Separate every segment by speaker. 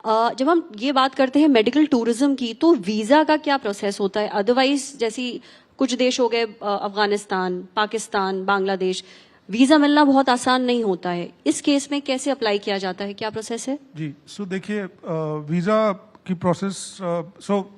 Speaker 1: जब हम ये बात करते हैं मेडिकल टूरिज्म की, तो वीजा का क्या प्रोसेस होता है? अदरवाइज जैसी कुछ देश हो गए, अफगानिस्तान, पाकिस्तान, बांग्लादेश, वीजा मिलना बहुत आसान नहीं होता है। इस केस में कैसे अप्लाई किया जाता है, क्या प्रोसेस है?
Speaker 2: जी, सो देखिए, वीजा की प्रोसेस,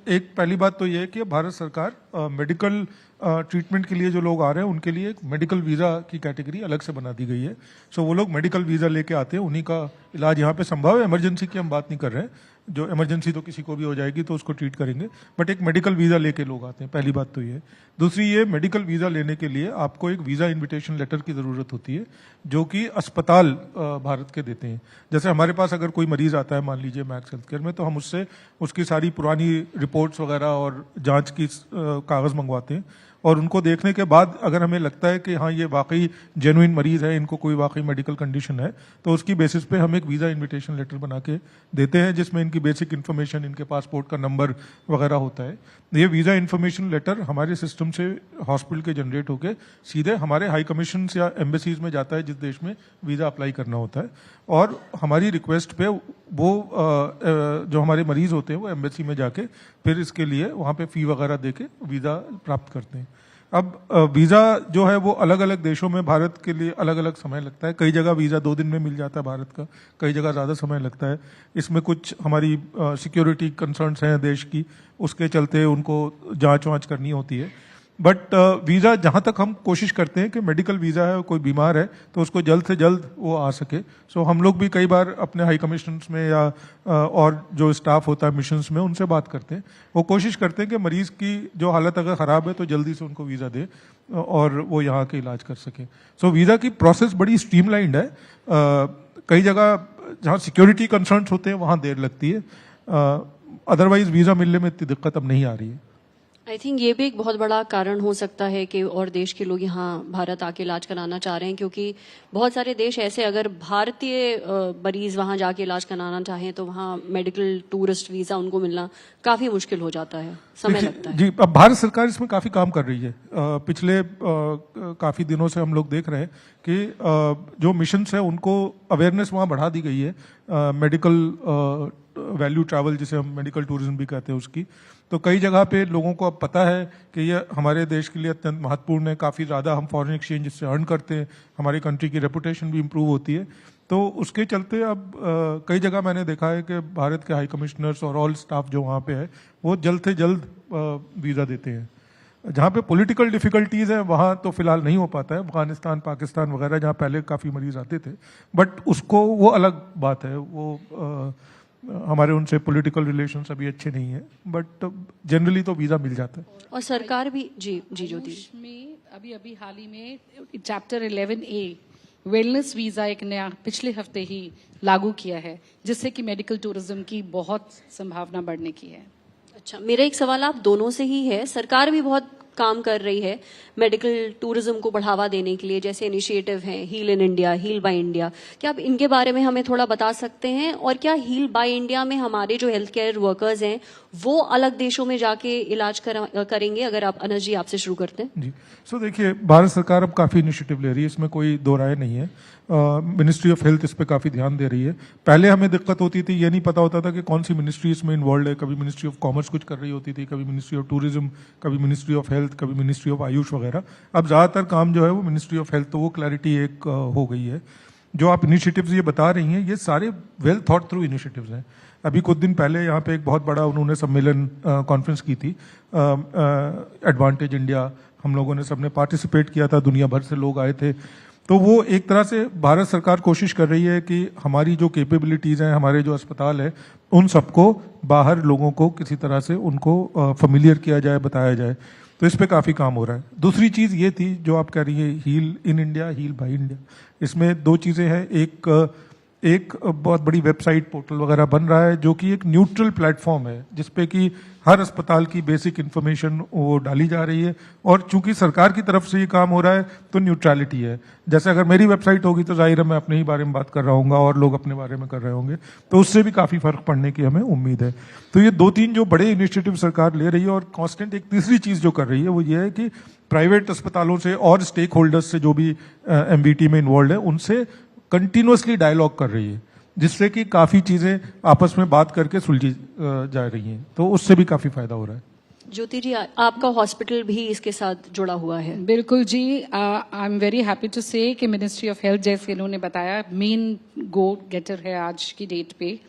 Speaker 2: एक पहली बात तो ये है कि भारत सरकार मेडिकल ट्रीटमेंट के लिए जो लोग आ रहे हैं उनके लिए एक मेडिकल वीजा की कैटेगरी अलग से बना दी गई है। सो वो लोग मेडिकल वीजा लेके आते हैं, उन्हीं का इलाज यहाँ पे संभव है। इमरजेंसी की हम बात नहीं कर रहे हैं, जो इमरजेंसी तो किसी को भी हो जाएगी तो उसको ट्रीट करेंगे, बट एक मेडिकल वीजा लेके लोग आते हैं। पहली बात तो ये। दूसरी, ये मेडिकल वीजा लेने के लिए आपको एक वीजा इन्विटेशन लेटर की जरूरत होती है, जो कि अस्पताल भारत के देते हैं। जैसे हमारे पास अगर कोई मरीज आता है, मान लीजिए मैक्स हेल्थ केयर में, तो हम उससे उसकी सारी पुरानी रिपोर्ट्स वगैरह और जांच की कागज मंगवाते हैं, और उनको देखने के बाद अगर हमें लगता है कि हाँ ये वाकई जेन्युइन मरीज है, इनको कोई वाकई मेडिकल कंडीशन है, तो उसकी बेसिस पे हम एक वीजा इन्विटेशन लेटर बना के देते हैं, जिसमें इनकी बेसिक इन्फॉर्मेशन, इनके पासपोर्ट का नंबर वगैरह होता है। ये वीजा इन्फॉर्मेशन लेटर हमारे सिस्टम से हॉस्पिटल के जनरेट होकर सीधे हमारे हाई कमीशन या एम्बेसीज में जाता है, जिस देश में वीजा अप्लाई करना होता है, और हमारी रिक्वेस्ट पे वो जो हमारे मरीज होते हैं वो एम्बेसी में जाके फिर इसके लिए वहाँ पे फी वगैरह देके वीजा प्राप्त करते हैं। अब वीजा जो है वो अलग अलग देशों में भारत के लिए अलग अलग समय लगता है। कई जगह वीजा 2 दिन में मिल जाता है भारत का, कई जगह ज्यादा समय लगता है। इसमें कुछ हमारी सिक्योरिटी कंसर्न्स हैं देश की, उसके चलते उनको जांच वांच करनी होती है। बट वीजा जहां तक हम कोशिश करते हैं कि मेडिकल वीजा है, कोई बीमार है तो उसको जल्द से जल्द वो आ सके। सो हम लोग भी कई बार अपने हाई कमिश्नर्स में या और जो स्टाफ होता है मिशंस में, उनसे बात करते हैं। वो कोशिश करते हैं कि मरीज की जो हालत अगर खराब है तो जल्दी से उनको वीजा दे और वो यहाँ के इलाज कर सके। सो वीजा की प्रोसेस बड़ी स्ट्रीमलाइंड है। कई जगह जहाँ सिक्योरिटी कंसर्न्स होते हैं वहाँ देर लगती है, अदरवाइज वीजा मिलने में इतनी दिक्कत अब नहीं आ रही है।
Speaker 1: आई थिंक ये भी एक बहुत बड़ा कारण हो सकता है कि और देश के लोग यहाँ भारत आके इलाज कराना चाह रहे हैं, क्योंकि बहुत सारे देश ऐसे, अगर भारतीय मरीज वहाँ जाके इलाज कराना चाहें तो वहाँ मेडिकल टूरिस्ट वीजा उनको मिलना काफी मुश्किल हो जाता है, समय लगता है।
Speaker 2: जी, अब भारत सरकार इसमें काफी काम कर रही है। पिछले काफी दिनों से हम लोग देख रहे हैं कि जो मिशन है उनको अवेयरनेस वहाँ बढ़ा दी गई है, मेडिकल वैल्यू ट्रैवल जिसे हम मेडिकल टूरिज्म भी कहते हैं उसकी। तो कई जगह पे लोगों को अब पता है कि ये हमारे देश के लिए अत्यंत महत्वपूर्ण है, काफ़ी ज़्यादा हम फॉरेन एक्सचेंज इससे अर्न करते हैं, हमारी कंट्री की रेपुटेशन भी इम्प्रूव होती है। तो उसके चलते अब कई जगह मैंने देखा है कि भारत के हाई कमिश्नर्स और ऑल स्टाफ जो वहाँ पे है वो जल्द से जल्द वीज़ा देते हैं। जहाँ पे पॉलिटिकल डिफिकल्टीज हैं वहाँ तो फिलहाल नहीं हो पाता है, अफगानिस्तान, पाकिस्तान वगैरह जहाँ पहले काफ़ी मरीज आते थे, बट उसको वो अलग बात है, वो हमारे उनसे पॉलिटिकल रिलेशंस अभी अच्छे नहीं है, बट जनरली तो वीजा मिल जाता है।
Speaker 1: और सरकार भी जी ज्योति
Speaker 3: में अभी हाल ही में चैप्टर 11A वेलनेस वीजा एक नया पिछले हफ्ते ही लागू किया है, जिससे कि मेडिकल टूरिज्म की बहुत संभावना बढ़ने की है।
Speaker 1: अच्छा, मेरा एक सवाल आप दोनों से ही है। सरकार भी बहुत काम कर रही है मेडिकल टूरिज्म को बढ़ावा देने के लिए, जैसे इनिशिएटिव हैं heal in India, heal by India. क्या आप इनके बारे में हमें थोड़ा बता सकते हैं? और क्या हील बाय इंडिया में हमारे जो हेल्थ केयर वर्कर्स हैं वो अलग देशों में जाके इलाज करेंगे? अगर आप अनस जी आपसे शुरू करते हैं।
Speaker 2: जी, सो देखिए, भारत सरकार अब काफ़ी इनिशिएटिव ले रही है, इसमें कोई दो राय नहीं है। मिनिस्ट्री ऑफ हेल्थ इस पे काफ़ी ध्यान दे रही है। पहले हमें दिक्कत होती थी, ये नहीं पता होता था कि कौन सी मिनिस्ट्री इसमें इन्वॉल्व है। कभी मिनिस्ट्री ऑफ कॉमर्स कुछ कर रही होती थी, कभी मिनिस्ट्री ऑफ टूरिज्म, कभी मिनिस्ट्री ऑफ हेल्थ, कभी मिनिस्ट्री ऑफ आयुष वगैरह। अब ज़्यादातर काम जो है वो मिनिस्ट्री ऑफ हेल्थ, तो वो क्लैरिटी एक हो गई है। जो आप इनिशिएटिव्स ये बता रही हैं, ये सारे वेल थॉट थ्रू इनिशिएटिव्स हैं। अभी कुछ दिन पहले यहाँ पे एक बहुत बड़ा उन्होंने सम्मेलन कॉन्फ्रेंस की थी, एडवांटेज इंडिया, हम लोगों ने सबने पार्टिसिपेट किया था, दुनिया भर से लोग आए थे। तो वो एक तरह से भारत सरकार कोशिश कर रही है कि हमारी जो कैपेबिलिटीज़ हैं, हमारे जो अस्पताल है, उन सबको बाहर लोगों को किसी तरह से उनको फेमिलियर किया जाए, बताया जाए। तो इस पे काफ़ी काम हो रहा है। दूसरी चीज़ ये थी जो आप कह रही है, heal in India, heal by India. इसमें दो चीज़ें हैं। एक बहुत बड़ी वेबसाइट, पोर्टल वगैरह बन रहा है जो कि एक न्यूट्रल प्लेटफॉर्म है, जिसपे कि हर अस्पताल की बेसिक इन्फॉर्मेशन वो डाली जा रही है। और चूंकि सरकार की तरफ से ये काम हो रहा है तो न्यूट्रलिटी है। जैसे अगर मेरी वेबसाइट होगी तो जाहिर है मैं अपने ही बारे में बात कर रहा हूँ और लोग अपने बारे में कर रहे होंगे, तो उससे भी काफ़ी फर्क पड़ने की हमें उम्मीद है। तो ये 2-3 जो बड़े इनिशिएटिव सरकार ले रही है। और कांस्टेंट एक तीसरी चीज़ जो कर रही है वो ये है कि प्राइवेट अस्पतालों से और स्टेक होल्डर्स से जो भी एमबीटी में इन्वॉल्व है, उनसे कंटिन्यूअसली डायलॉग कर रही है। जिससे कि काफी चीजें आपस में बात करके सुलझी जा रही हैं, तो उससे भी काफी फायदा हो रहा है।
Speaker 1: ज्योति जी, आपका हॉस्पिटल भी इसके साथ जुड़ा हुआ है।
Speaker 3: बिल्कुल जी, I am very happy to say कि मिनिस्ट्री ऑफ हेल्थ, जैसे इन्होंने बताया, मेन गो गेटर है आज की डेट पे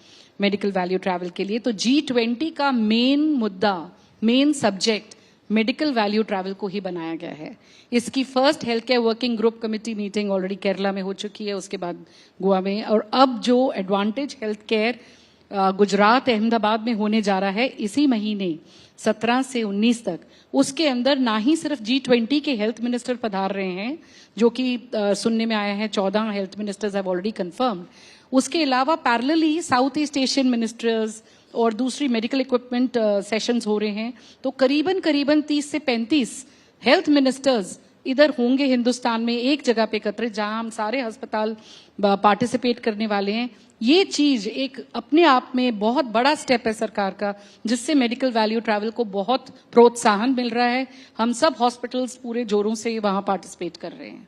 Speaker 3: मेडिकल वैल्यू ट्रैवल के लिए। तो G20 का मेन मुद्दा, main subject medical value travel को ही बनाया गया है। इसकी first health care working group committee meeting already Kerala में हो चुकी है, उसके बाद गोवा में, और अब जो advantage health care Gujarat Ahmedabad में होने जा रहा है इसी महीने 17 से 19 तक, उसके अंदर ना ही सिर्फ G20 के हेल्थ मिनिस्टर पधार रहे हैं, जो कि सुनने में आया है 14 health ministers have already confirmed, उसके अलावा parallelly south east Asian ministers और दूसरी मेडिकल इक्विपमेंट सेशंस हो रहे हैं। तो करीबन 30 से 35 हेल्थ मिनिस्टर्स इधर होंगे हिंदुस्तान में एक जगह पे एकत्रित, जहां हम सारे अस्पताल पार्टिसिपेट करने वाले हैं। ये चीज एक अपने आप में बहुत बड़ा स्टेप है सरकार का, जिससे मेडिकल वैल्यू ट्रैवल को बहुत प्रोत्साहन मिल रहा है। हम सब हॉस्पिटल्स पूरे जोरों से वहां पार्टिसिपेट कर रहे हैं।